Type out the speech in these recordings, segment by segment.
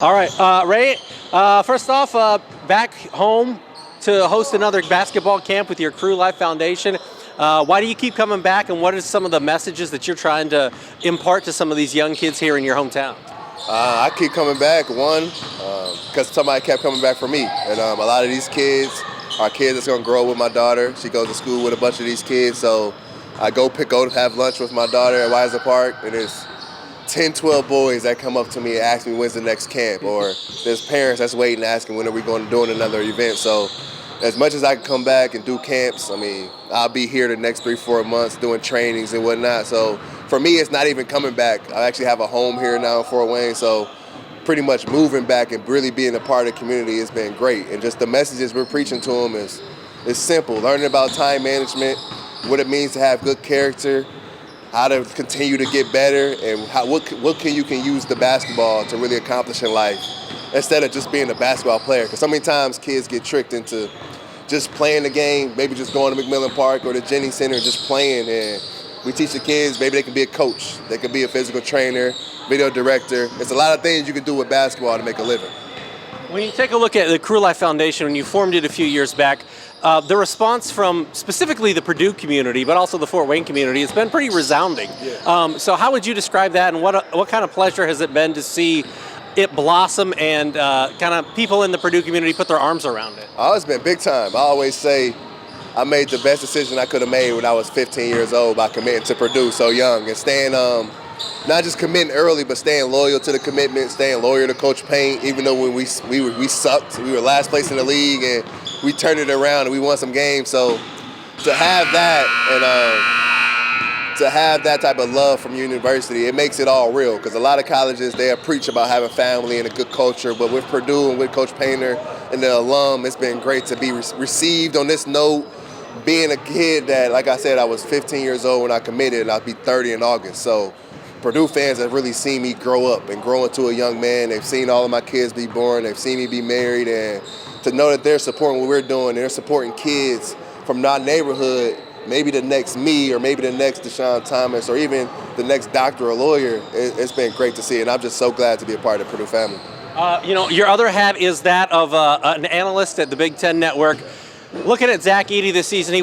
All right, Ray, first off, back home to host another basketball camp with your Crew Life Foundation. Why do you keep coming back, and what are some of the messages that you're trying to impart to some of these young kids here in your hometown? I keep coming back, because somebody kept coming back for me. And a lot of these kids are kids that's going to grow with my daughter. She goes to school with a bunch of these kids, so I go have lunch with my daughter at Weiser Park, and there's 10, 12 boys that come up to me and ask me when's the next camp, or there's parents that's waiting asking when are we going to do another event. So as much as I can come back and do camps, I'll be here the next 3-4 months doing trainings and whatnot. So for me, it's not even coming back. I actually have a home here now in Fort Wayne, so pretty much moving back and really being a part of the community has been great. And just the messages we're preaching to them is simple. Learning about time management, what it means to have good character, how to continue to get better, and what you can use the basketball to really accomplish in life instead of just being a basketball player. Because so many times kids get tricked into just playing the game, maybe just going to McMillan Park or the Jennings Center and just playing. And we teach the kids maybe they can be a coach, they can be a physical trainer, video director. There's a lot of things you can do with basketball to make a living. When you take a look at the Crew Life Foundation, when you formed it a few years back, the response from specifically the Purdue community, but also the Fort Wayne community, has been pretty resounding. Yeah. So how would you describe that, and what kind of pleasure has it been to see it blossom and kind of people in the Purdue community put their arms around it? Oh, it's been big time. I always say I made the best decision I could have made when I was 15 years old by committing to Purdue so young and staying, not just committing early, but staying loyal to the commitment, staying loyal to Coach Payne, even though when we sucked, we were last place in the league, and we turned it around and we won some games. So to have that and to have that type of love from university, it makes it all real. Because a lot of colleges, they preach about having family and a good culture, but with Purdue and with Coach Painter and the alum, it's been great to be received on this note. Being a kid that, like I said, I was 15 years old when I committed, and I'll be 30 in August. So Purdue fans have really seen me grow up and grow into a young man. They've seen all of my kids be born. They've seen me be married. And to know that they're supporting what we're doing, they're supporting kids from our neighborhood, maybe the next me or maybe the next Deshaun Thomas or even the next doctor or lawyer, it's been great to see. And I'm just so glad to be a part of the Purdue family. Your other hat is that of an analyst at the Big Ten Network. Looking at Zach Edey this season, he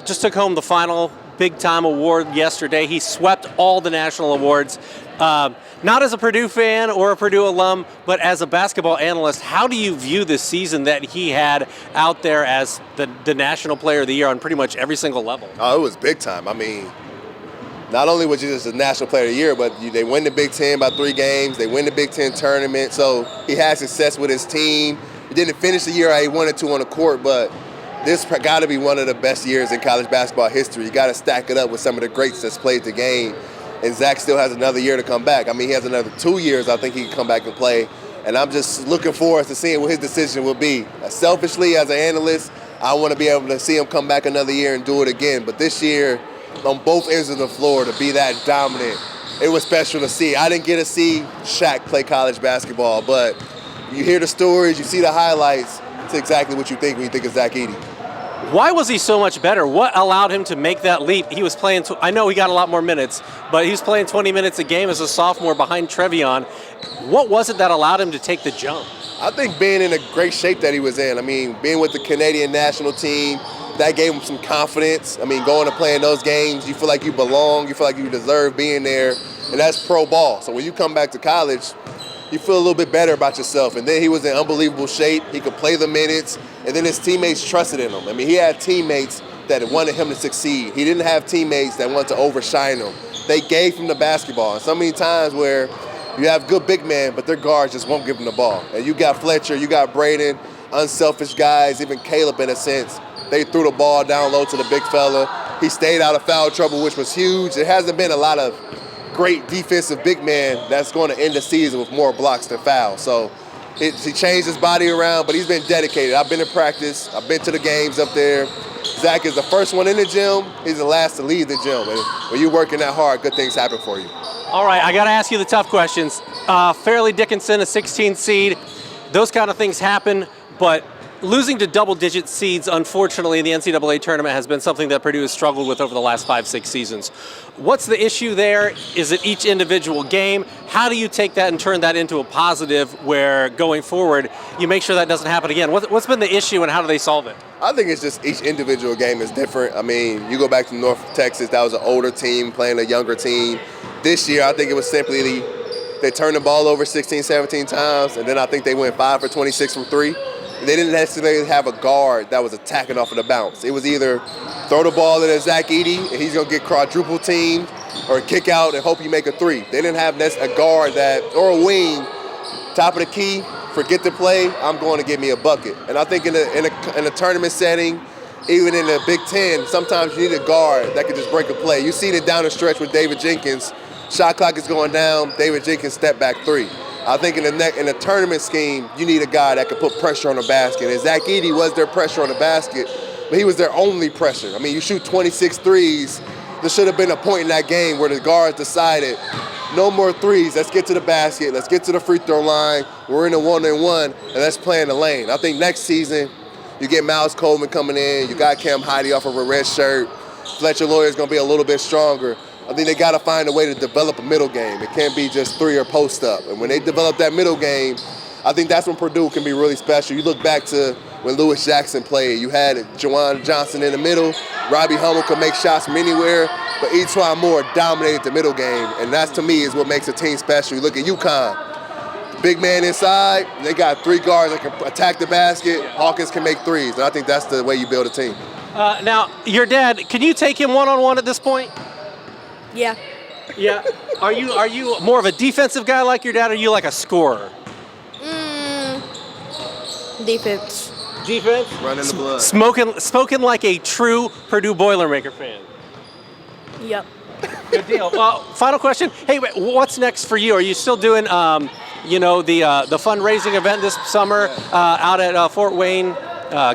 just took home the final big-time award yesterday. He swept all the national awards. Not as a Purdue fan or a Purdue alum, but as a basketball analyst, how do you view this season that he had out there as the National Player of the Year on pretty much every single level? Oh, it was big time. Not only was he just a National Player of the Year, but they win the Big Ten by 3 games. They win the Big Ten tournament. So he had success with his team. He didn't finish the year how he wanted to on the court, but this got to be one of the best years in college basketball history. You got to stack it up with some of the greats that's played the game. And Zach still has another year to come back. He has another 2 years I think he can come back and play. And I'm just looking forward to seeing what his decision will be. Selfishly, as an analyst, I want to be able to see him come back another year and do it again. But this year, on both ends of the floor, to be that dominant, it was special to see. I didn't get to see Shaq play college basketball, but you hear the stories, you see the highlights. It's exactly what you think when you think of Zach Edey. Why was he so much better? What allowed him to make that leap? He was playing, I know he got a lot more minutes, but he was playing 20 minutes a game as a sophomore behind Trevion. What was it that allowed him to take the jump? I think being in a great shape that he was in. Being with the Canadian national team, that gave him some confidence. Going and playing those games, you feel like you belong, you feel like you deserve being there, and that's pro ball. So when you come back to college, you feel a little bit better about yourself. And then he was in unbelievable shape. He could play the minutes. And then his teammates trusted in him. He had teammates that wanted him to succeed. He didn't have teammates that wanted to overshine him. They gave him the basketball. And so many times where you have good big men, but their guards just won't give him the ball. And you got Fletcher, you got Braden, unselfish guys, even Caleb in a sense. They threw the ball down low to the big fella. He stayed out of foul trouble, which was huge. There hasn't been a lot of great defensive big man that's going to end the season with more blocks than fouls. So he changed his body around, but he's been dedicated. I've been to practice. I've been to the games up there. Zach is the first one in the gym. He's the last to leave the gym. And when you're working that hard, good things happen for you. All right, I got to ask you the tough questions. Fairleigh Dickinson, a 16 seed. Those kind of things happen, but losing to double-digit seeds, unfortunately, in the NCAA tournament has been something that Purdue has struggled with over the last 5-6 seasons. What's the issue there? Is it each individual game? How do you take that and turn that into a positive where, going forward, you make sure that doesn't happen again? What's been the issue, and how do they solve it? I think it's just each individual game is different. I mean, you go back to North Texas, that was an older team playing a younger team. This year, I think it was simply they turned the ball over 16, 17 times, and then I think they went 5 for 26 from 3. They didn't necessarily have a guard that was attacking off of the bounce. It was either throw the ball at Zach Edey and he's going to get quadruple teamed, or kick out and hope you make a 3. They didn't have a guard that, or a wing, top of the key, forget the play, I'm going to get me a bucket. And I think in a tournament setting, even in the Big Ten, sometimes you need a guard that can just break a play. You've seen it down the stretch with David Jenkins. Shot clock is going down, David Jenkins step back 3. I think in the tournament scheme, you need a guy that can put pressure on the basket. And Zach Edey was their pressure on the basket, but he was their only pressure. I mean, you shoot 26 threes. There should have been a point in that game where the guards decided, no more threes. Let's get to the basket. Let's get to the free throw line. We're in a 1-on-1, and let's play in the lane. I think next season, you get Miles Coleman coming in. You got Cam Heide off of a red shirt. Fletcher Lawyer's going to be a little bit stronger. I think they got to find a way to develop a middle game. It can't be just 3 or post up. And when they develop that middle game, I think that's when Purdue can be really special. You look back to when Lewis Jackson played. You had Juwan Johnson in the middle. Robbie Hummel could make shots from anywhere, but Etwan Moore dominated the middle game. And that, to me, is what makes a team special. You look at UConn. Big man inside. They got 3 guards that can attack the basket. Hawkins can make 3s. And I think that's the way you build a team. Now, your dad, can you take him one-on-one at this point? Yeah. Yeah. Are you more of a defensive guy like your dad, or are you like a scorer? Defense. Defense? Running the blood. Spoken like a true Purdue Boilermaker fan. Yep. Good deal. Well, final question. Hey, what's next for you? Are you still doing, the fundraising event this summer out at Fort Wayne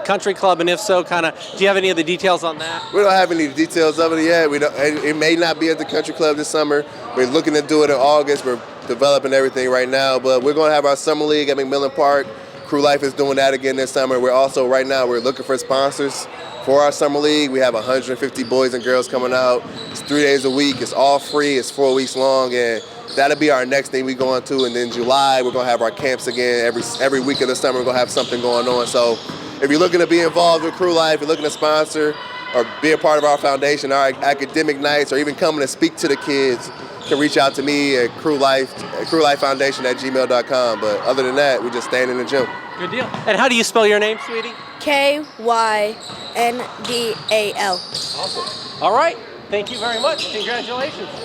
Country Club? And if so, do you have any of the details on that? We don't have any details of it yet. It may not be at the Country Club this summer. We're looking to do it in August. We're developing everything right now, but we're going to have our summer league at McMillan Park. Crew Life is doing that again this summer. We're also, right now, we're looking for sponsors for our summer league. We have 150 boys and girls coming out. It's 3 days a week. It's all free. It's 4 weeks long, and that'll be our next thing we go into. And then July, we're going to have our camps again. Every week of the summer, we're going to have something going on. So if you're looking to be involved with Crew Life, you're looking to sponsor or be a part of our foundation, our academic nights, or even coming to speak to the kids, you can reach out to me at crewlifefoundation@gmail.com. But other than that, we're just staying in the gym. Good deal. And how do you spell your name, sweetie? Kyndal. Awesome. All right. Thank you very much. Congratulations.